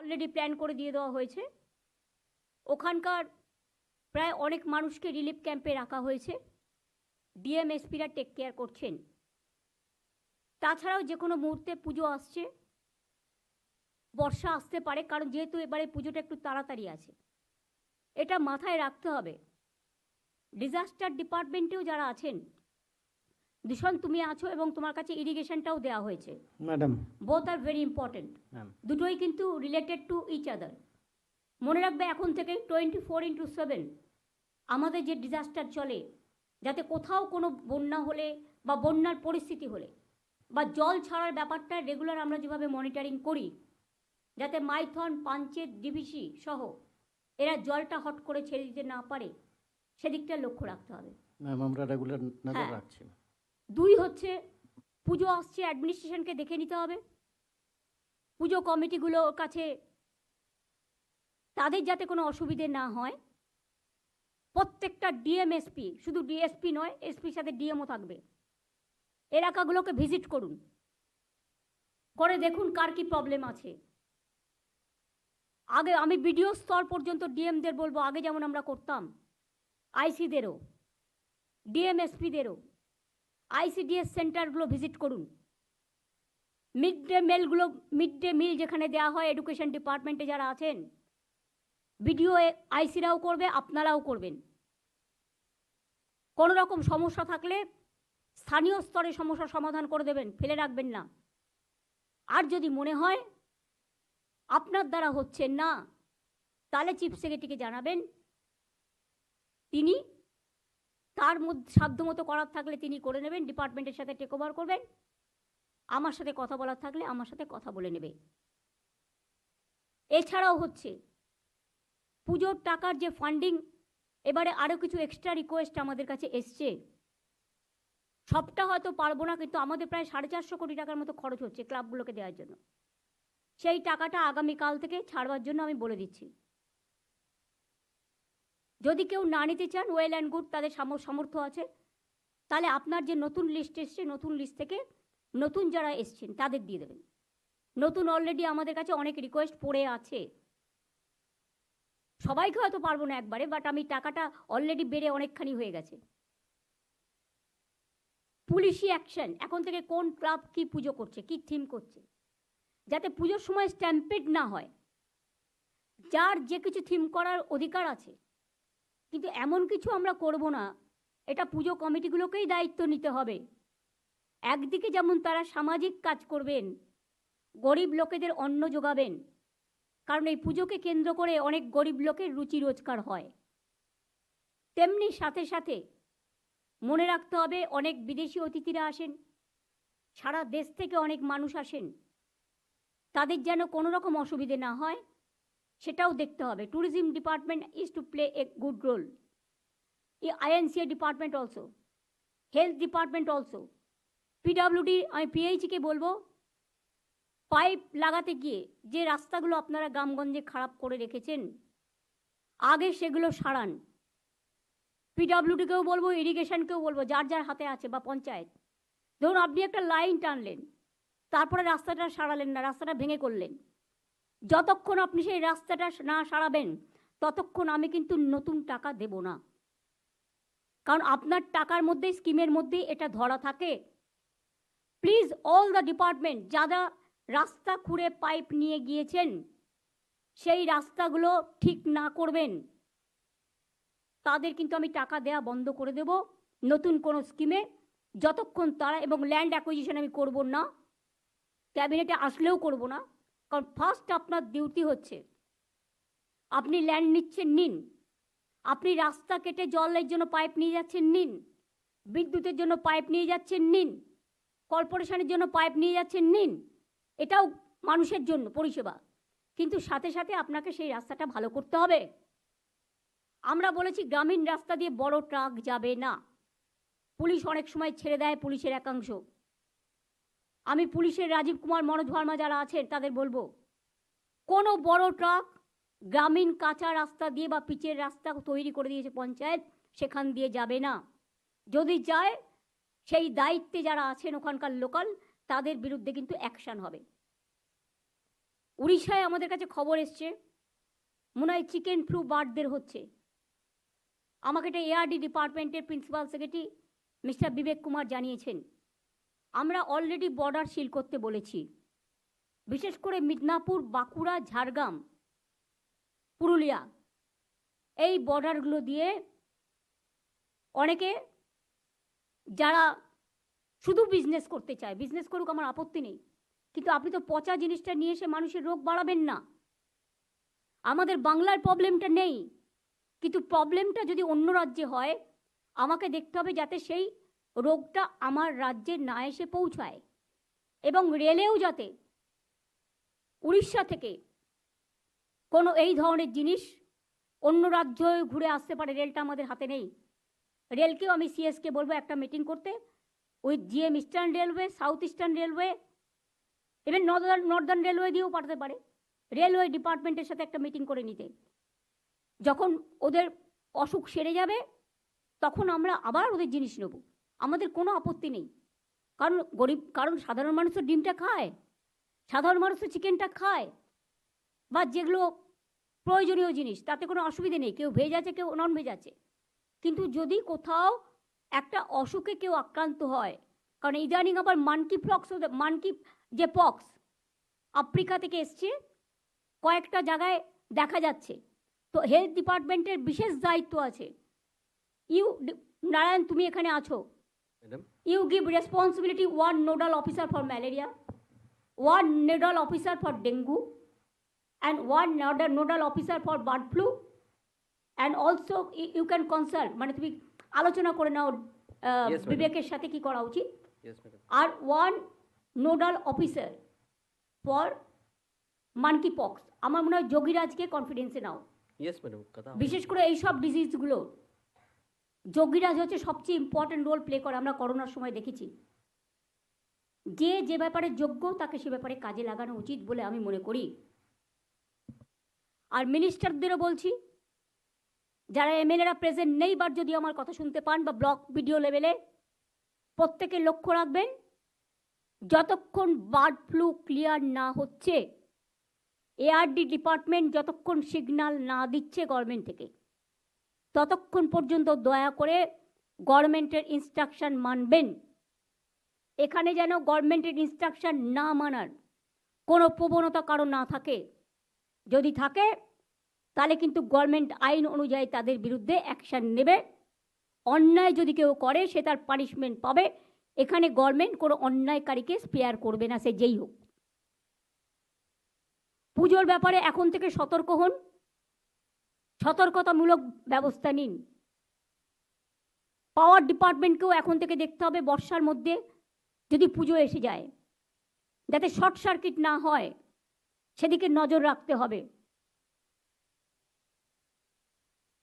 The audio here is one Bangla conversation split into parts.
অলরেডি প্ল্যান করে দিয়ে দেওয়া হয়েছে। ওখানকার প্রায় অনেক মানুষকে রিলিফ ক্যাম্পে রাখা হয়েছে, ডিএম এসপিরা টেক কেয়ার করছেন। তাছাড়াও যে কোনো মুহূর্তে পুজো আসছে, বর্ষা আসতে পারে, কারণ যেহেতু এবারে পুজোটা একটু তাড়াতাড়ি আছে, এটা মাথায় রাখতে হবে। ডিজাস্টার ডিপার্টমেন্টেও যারা আছেন, দূষণ তুমি আছো এবং তোমার কাছে ইরিগেশনটাও দেওয়া হয়েছে madam, both are very important, দুটোই কিন্তু রিলেটেড টু ইচ আদার। মনে রাখবে এখন থেকে 24/7 আমাদের যে ডিজাস্টার চলে, যাতে কোথাও কোনো বন্যা হলে বা বন্যার পরিস্থিতি হলে বা জল ছাড়ার ব্যাপারটা রেগুলার আমরা যেভাবে মনিটরিং করি, যাতে মাইথন, পাঞ্চেত, ডিভিসি সহ এরা জলটা হট করে ছেড়ে দিতে না পারে, সেদিকটা লক্ষ্য রাখতে হবে। ম্যাম আমরা রেগুলার নজর রাখছি। 2 হচ্ছে পুজো আসছে, অ্যাডমিনিস্ট্রেশনকে দেখে নিতে হবে। পুজো কমিটিগুলোর কাছে তাদের যাতে কোনো অসুবিধে না হয়, প্রত্যেকটা ডিএম এসপি, শুধু ডিএসপি নয়, এসপির সাথে ডিএমও থাকবে, এলাকাগুলোকে ভিজিট করুন, করে দেখুন কার কি প্রবলেম আছে। আগে আমি বিডিও স্তর পর্যন্ত ডিএমদের বলবো, আগে যেমন আমরা করতাম, আইসিদেরও, ডিএম এসপিদেরও আইসিডিএস সেন্টারগুলো ভিজিট করুন। মিড ডে মিল যেখানে দেওয়া হয়, এডুকেশন ডিপার্টমেন্টে যারা আছেন, বিডিও আইসিরাও করবে, আপনারাও করবেন। কোনো রকম সমস্যা থাকলে স্থানীয় স্তরে সমস্যার সমাধান করে দেবেন, ফেলে রাখবেন না। আর যদি মনে হয় আপনার দ্বারা হচ্ছে না, তাহলে চিফ সেক্রেটারিকে জানাবেন, তিনি তার মধ্যে সাধ্যমতো করার থাকলে তিনি করে নেবেন, ডিপার্টমেন্টের সাথে টেক ওভার করবেন। আমার সাথে কথা বলার থাকলে আমার সাথে কথা বলে নেবে। এছাড়াও হচ্ছে পুজোর টাকার যে ফান্ডিং, এবারে আরও কিছু এক্সট্রা রিকোয়েস্ট আমাদের কাছে এসছে। সবটা হয়তো পারবো না, কিন্তু আমাদের প্রায় 450 কোটি টাকার মতো খরচ হচ্ছে ক্লাবগুলোকে দেওয়ার জন্য। সেই টাকাটা আগামীকাল থেকে ছাড়বার জন্য আমি বলে দিচ্ছি। যদি কেউ না নিতে চান, ওয়েল অ্যান্ড গুড, তাদের সামর্থ্য আছে, তাহলে আপনার যে নতুন লিস্ট এসছে, নতুন লিস্ট থেকে নতুন যারা এসছেন তাদের দিয়ে দেবেন। নতুন অলরেডি আমাদের কাছে অনেক রিকোয়েস্ট পড়ে আছে, সবাইকে হয়তো পারবো না একবারে, বাট আমি টাকাটা অলরেডি বেড়ে অনেকখানি হয়ে গেছে। পুলিশি অ্যাকশন, এখন থেকে কোন ক্লাব কি পুজো করছে, কি থিম করছে, যাতে পুজোর সময় স্ট্যাম্পেড না হয়। যার যে কিছু থিম করার অধিকার আছে, কিন্তু এমন কিছু আমরা করব না, এটা পুজো কমিটিগুলোকেই দায়িত্ব নিতে হবে। একদিকে যেমন তারা সামাজিক কাজ করবেন, গরিব লোকেদের অন্ন যোগাবেন, কারণ এই পুজোকে কেন্দ্র করে অনেক গরিব লোকের রুচি রোজগার হয়, তেমনি সাথে সাথে মনে রাখতে হবে অনেক বিদেশি অতিথিরা আসেন, সারা দেশ থেকে অনেক মানুষ আসেন, তাদের যেন কোনো রকম অসুবিধে না হয় সেটাও দেখতে হবে। Tourism department is to play a good role, INCA department also, health department also, PWD, আমি পিএইচিকে বলবো, পাইপ লাগাতে গিয়ে যে রাস্তাগুলো আপনারা গ্রামগঞ্জে খারাপ করে রেখেছেন, আগে সেগুলো সারান। পিডব্লিউডিকেও বলবো, ইরিগেশনকেও বলবো, যার যার হাতে আছে, বা পঞ্চায়েত। ধরুন আপনি একটা লাইন টানলেন, তারপরে রাস্তাটা সারালেন না, রাস্তাটা ভেঙে করলেন, যতক্ষণ আপনি সেই রাস্তাটা না সারাবেন ততক্ষণ আমি কিন্তু নতুন টাকা দেব না, কারণ আপনার টাকার মধ্যে, স্কিমের মধ্যেই এটা ধরা থাকে। প্লিজ অল দ্য ডিপার্টমেন্ট, যারা রাস্তা খুঁড়ে পাইপ নিয়ে গিয়েছেন, সেই রাস্তাগুলো ঠিক না করবেন, তাদের কিন্তু আমি টাকা দেওয়া বন্ধ করে দেব নতুন কোনো স্কিমে, যতক্ষণ তারা, এবং ল্যান্ড অ্যাকুইজিশন আমি করব না, ক্যাবিনেটে আসলেও করব না। কারণ ফার্স্ট আপনার ডিউটি হচ্ছে, আপনি ল্যান্ড নিচ্ছেন, নিন। আপনি রাস্তা কেটে জলের জন্য পাইপ নিয়ে যাচ্ছেন, নিন। বিদ্যুতের জন্য পাইপ নিয়ে যাচ্ছেন, নিন। কর্পোরেশনের জন্য পাইপ নিয়ে যাচ্ছেন, নিন। এটাও মানুষের জন্য পরিষেবা, কিন্তু সাথে সাথে আপনাকে সেই রাস্তাটা ভালো করতে হবে। আমরা বলেছি গ্রামীণ রাস্তা দিয়ে বড় ট্রাক যাবে না। পুলিশ অনেক সময় ছেড়ে দেয়, পুলিশের একাংশ। আমি পুলিশের রাজীব কুমার, মনোজ ভার্মা যারা আছেন তাদের বলবো, কোনো বড় ট্রাক গ্রামীণ কাঁচা রাস্তা দিয়ে বা পিচের রাস্তা তৈরি করে দিয়েছে পঞ্চায়েত, সেখান দিয়ে যাবে না। যদি যায়, সেই দায়িত্বে যারা আছেন ওখানকার লোকাল, তাদের বিরুদ্ধে কিন্তু অ্যাকশন হবে। উড়িষ্যায় আমাদের কাছে খবর এসছে মনে হয় চিকেন ফ্লু বার্ডদের হচ্ছে। আমাকে এটা এআরডি ডিপার্টমেন্টের প্রিন্সিপাল সেক্রেটারি মিস্টার বিবেক কুমার জানিয়েছেন। আমরা অলরেডি বর্ডার সিল করতে বলেছি, বিশেষ করে মিদনাপুর, বাঁকুড়া, ঝাড়গ্রাম, পুরুলিয়া, এই বর্ডারগুলো দিয়ে অনেকে যারা শুধু বিজনেস করতে চায়, বিজনেস করুক, আমার আপত্তি নেই, কিন্তু আপনি তো পচা জিনিসটা নিয়ে এসে মানুষের রোগ বাড়াবেন না। আমাদের বাংলার প্রবলেমটা নেই, কিন্তু প্রবলেমটা যদি অন্য রাজ্যে হয় আমাকে দেখতে হবে যাতে সেই রোগটা আমার রাজ্যে না এসে পৌঁছায়, এবং রেলেও যাতে উড়িষ্যা থেকে কোনো এই ধরনের জিনিস অন্য রাজ্যে ঘুরে আসতে পারে। রেলটা আমাদের হাতে নেই। রেলকেও আমি সিএসকে বলবো একটা মিটিং করতে, with GM eastern railway, south eastern railway, even Northern railway দিয়েও পাঠাতে পারে, রেলওয়ে ডিপার্টমেন্টের সাথে একটা মিটিং করে নিতে। যখন ওদের অসুখ সেরে যাবে তখন আমরা আবার ওদের জিনিস নেব, আমাদের কোনো আপত্তি নেই। কারণ সাধারণ মানুষ তো ডিমটা খায়, সাধারণ মানুষ তো চিকেনটা খায়, বা যেগুলো প্রয়োজনীয় জিনিস, তাতে কোনো অসুবিধে নেই। কেউ ভেজ আছে, কেউ নন ভেজ আছে। কিন্তু যদি কোথাও একটা অসুখে কেউ আক্রান্ত হয়, কারণ ইদানিং আবার মানকি যে পক্স আফ্রিকা থেকে এসছে, কয়েকটা জায়গায় দেখা যাচ্ছে, তো হেলথ ডিপার্টমেন্টের বিশেষ দায়িত্ব আছে। নারায়ণ, তুমি এখানে আছো, you give responsibility, one nodal officer for malaria, one nodal officer for dengue, and one nodal officer for bird flu, and also you can consult, মানে তুমি আলোচনা করে নাও বিবেকের সাথে কি করা উচিত, আর one nodal officer for monkey pox. আমার মনে হয় যোগীরাজকে কনফিডেন্সে নাও। বিশেষ করে এইসব ডিজিজগুলো যোগীরাজ হচ্ছে সবচেয়ে ইম্পর্টেন্ট রোল প্লে করে। আমরা করোনার সময় দেখেছি, যে ব্যাপারে যোগ্য তাকে সে ব্যাপারে কাজে লাগানো উচিত বলে আমি মনে করি। আর মিনিস্টারদেরও বলছি, যারা এমএলএরা প্রেজেন্ট নেই বাট যদি আমার কথা শুনতে পান, বা ব্লক ভিডিও লেভেলে, প্রত্যেকে লক্ষ্য রাখবেন, যতক্ষণ বার্ড ফ্লু ক্লিয়ার না হচ্ছে, এআরডি ডিপার্টমেন্ট যতক্ষণ সিগন্যাল না দিচ্ছে গভর্নমেন্ট থেকে, ততক্ষণ পর্যন্ত দয়া করে গভর্নমেন্টের ইনস্ট্রাকশন মানবেন। এখানে যেন গভর্নমেন্টের ইনস্ট্রাকশন না মানার কোনো প্রবণতা কারো না থাকে। যদি থাকে তাহলে কিন্তু গভর্নমেন্ট আইন অনুযায়ী তাদের বিরুদ্ধে অ্যাকশন নেবে। অন্যায় যদি কেউ করে সে তার পানিশমেন্ট পাবে। এখানে গভর্নমেন্ট কোনো অন্যায়কারীকে স্পেয়ার করবে না, সে যেই হোক। পুজোর ব্যাপারে এখন থেকে সতর্ক হন, সতর্কতামূলক ব্যবস্থা নিন। পাওয়ার ডিপার্টমেন্টকেও এখন থেকে দেখতে হবে বর্ষার মধ্যে যদি পুজো এসে যায় যাতে শর্ট সার্কিট না হয়, সেদিকে নজর রাখতে হবে।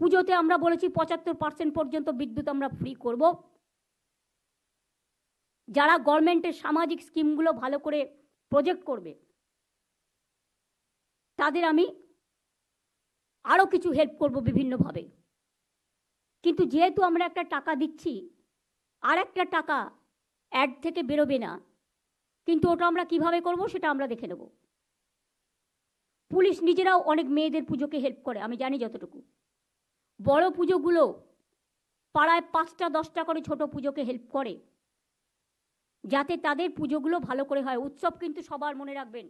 পুজোতে আমরা বলেছি 75% পর্যন্ত বিদ্যুৎ আমরা ফ্রি করব। যারা গভর্নমেন্টের সামাজিক স্কিমগুলো ভালো করে প্রজেক্ট করবে তাদের আমি আরও কিছু হেল্প করব বিভিন্নভাবে। কিন্তু যেহেতু আমরা একটা টাকা দিচ্ছি, আর একটা টাকা অ্যাড থেকে বেরোবে না, কিন্তু ওটা আমরা কিভাবে করব সেটা আমরা দেখে নেব। পুলিশ নিজেরাও অনেক মেয়েদের পুজোকে হেল্প করে, আমি জানি যতটুকু। বড় পুজোগুলো পাড়ায় 5টা 10টা করে ছোট পুজোকে হেল্প করে, যাতে তাদের পুজোগুলো ভালো করে হয়। উৎসব কিন্তু সবার, মনে রাখবেন,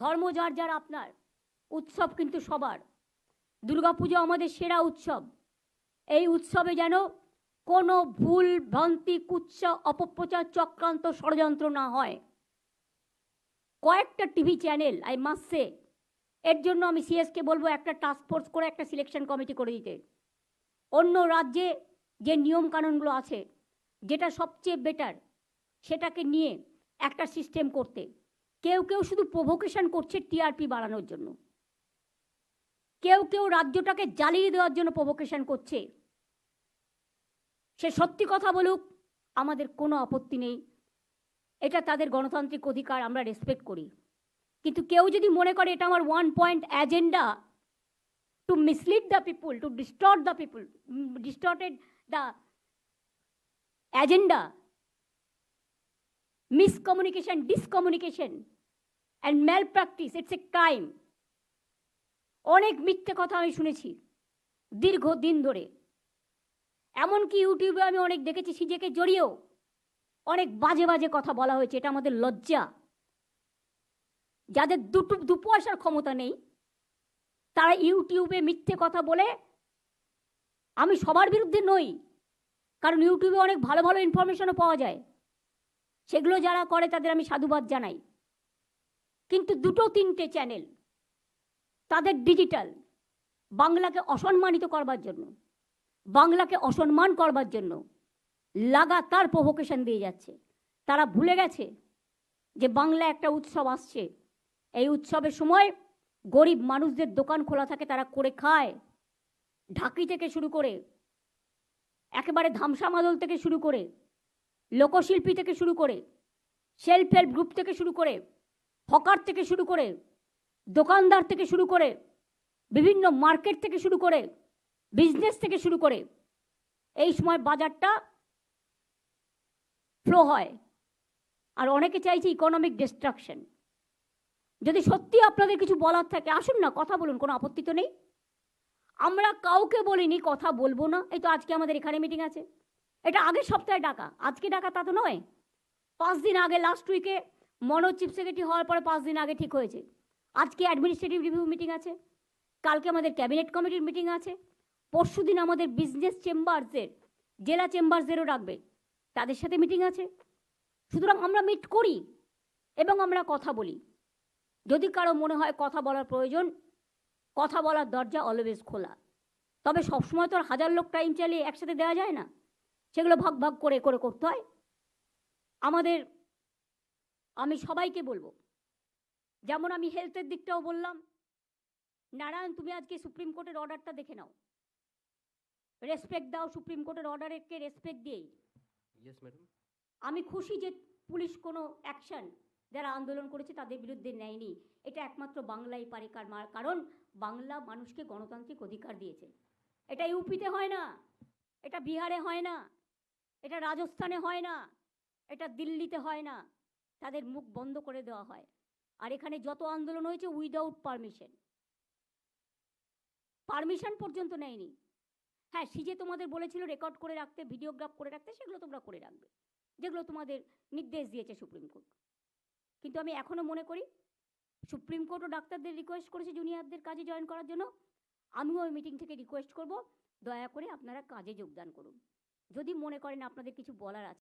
ধর্ম যার যার আপনার, উৎসব কিন্তু সবার। দুর্গাপুজো আমাদের সেরা উৎসব। এই উৎসবে যেন কোনো ভুল ভ্রান্তি, কুৎসা, অপপ্রচার, চক্রান্ত, ষড়যন্ত্র না হয়। কয়েকটা TV channel, I must say, এর জন্য আমি সিএসকে বলবো একটা টাস্ক ফোর্স করে একটা সিলেকশন কমিটি করে দিতে। অন্য রাজ্যে যে নিয়ম কানুনগুলো আছে, যেটা সবচেয়ে বেটার সেটাকে নিয়ে একটা সিস্টেম করতে। কেউ কেউ শুধু প্রভোকেশন করছে টিআরপি বাড়ানোর জন্য, কেউ রাজ্যটাকে জ্বালিয়ে দেওয়ার জন্য প্রভোকেশন করছে। সে সত্যি কথা বলুক, আমাদের কোনো আপত্তি নেই, এটা তাদের গণতান্ত্রিক অধিকার, আমরা রেসপেক্ট করি। কিন্তু কেউ যদি মনে করে এটা আমার 1 point agenda to mislead the people, to distort the people, distorted the agenda, miscommunication, discommunication, and malpractice, it's a crime. অনেক মিথ্যে কথা আমি শুনেছি দীর্ঘদিন ধরে, এমনকি ইউটিউবে আমি অনেক দেখেছি সিজেকে জড়িয়েও অনেক বাজে বাজে কথা বলা হয়েছে। এটা আমাদের লজ্জা। যাদের দু পয়সার ক্ষমতা নেই তারা ইউটিউবে মিথ্যে কথা বলে, আমি সবার বিরুদ্ধে নই, কারণ ইউটিউবে অনেক ভালো ভালো ইনফরমেশনও পাওয়া যায়, সেগুলো যারা করে তাদের আমি সাধুবাদ জানাই। কিন্তু দুটো তিনটে চ্যানেল তাদের ডিজিটাল বাংলাকে অসম্মানিত করবার জন্য, বাংলাকে অসম্মান করবার জন্য লাগাতার প্রভোকেশন দিয়ে যাচ্ছে। তারা ভুলে গেছে যে বাংলা একটা উৎসব আসছে। এই উৎসবের সময় গরিব মানুষদের দোকান খোলা থাকে, তারা করে খায়। ঢাকি থেকে শুরু করে একেবারে ধামসা মাদল থেকে শুরু করে লোকশিল্পী থেকে শুরু করে সেলফ হেল্প গ্রুপ থেকে শুরু করে হকার থেকে শুরু করে দোকানদার থেকে শুরু করে বিভিন্ন মার্কেট থেকে শুরু করে বিজনেস থেকে শুরু করে এই সময় বাজারটা ফ্লো হয়। আর অনেকে চাইছে ইকোনমিক ডিস্ট্রাকশন। যদি সত্যি আপনাদের কিছু বলার থাকে আসুন না, কথা বলুন, কোনো আপত্তি তো নেই। আমরা কাউকে বলিনি কথা বলবো না। এই তো আজকে আমাদের এখানে মিটিং আছে, এটা আগের সপ্তাহে ডাকা, আজকে ডাকা তা তো নয়। 5 দিন আগে, লাস্ট উইকে মনোজ চিফ সেক্রেটারি হওয়ার পরে 5 দিন আগে ঠিক হয়েছে। আজকে অ্যাডমিনিস্ট্রেটিভ রিভিউ মিটিং আছে, কালকে আমাদের ক্যাবিনেট কমিটির মিটিং আছে, পরশু দিন আমাদের বিজনেস চেম্বারসের, জেলা চেম্বারসেরও রাখবে, তাদের সাথে মিটিং আছে। সুতরাং আমরা মিট করি এবং আমরা কথা বলি। যদি কারো মনে হয় কথা বলার প্রয়োজন, কথা বলার দরজা অলওয়েজ খোলা। তবে সবসময় তো আর 1000 লোক টাইম চালিয়ে একসাথে দেওয়া যায় না, সেগুলো ভাগ ভাগ করে করে করতে হয় আমাদের। আমি সবাইকে বলবো, যেমন আমি হেলথের দিকটাও বললাম, নারায়ণ তুমি আজকে সুপ্রিম কোর্টের অর্ডারটা দেখে নাও, রেসপেক্ট দাও সুপ্রিম কোর্টের অর্ডারকে রেসপেক্ট দিয়েই। Yes madam. আমি খুশি যে পুলিশ কোনো অ্যাকশন যারা আন্দোলন করেছে তাদের বিরুদ্ধে নেয়নি। এটা একমাত্র বাংলাই পারে, কারণ বাংলা মানুষকে গণতান্ত্রিক অধিকার দিয়েছে। এটা ইউপিতে হয় না, এটা বিহারে হয় না, এটা রাজস্থানে হয় না, এটা দিল্লিতে হয় না। তাদের মুখ বন্ধ করে দেওয়া হয়। আর এখানে যত আন্দোলন হয়েছে উইদাউট পারমিশন, পারমিশন পর্যন্ত নেয়নি। হ্যাঁ, সিজে তোমাদের বলেছিল রেকর্ড করে রাখতে, ভিডিওগ্রাফ করে রাখতে, সেগুলো তোমরা করে রাখবে, যেগুলো তোমাদের নির্দেশ দিয়েছে সুপ্রিম কোর্ট। কিন্তু আমি এখনো মনে করি সুপ্রিম কোর্টও ডাক্তারদের রিকোয়েস্ট করেছে জুনিয়রদের কাজে জয়েন করার জন্য। আমিও ওই মিটিং থেকে রিকোয়েস্ট করব, দয়া করে আপনারা কাজে যোগদান করুন। যদি মনে করেন আপনাদের কিছু বলার আছে।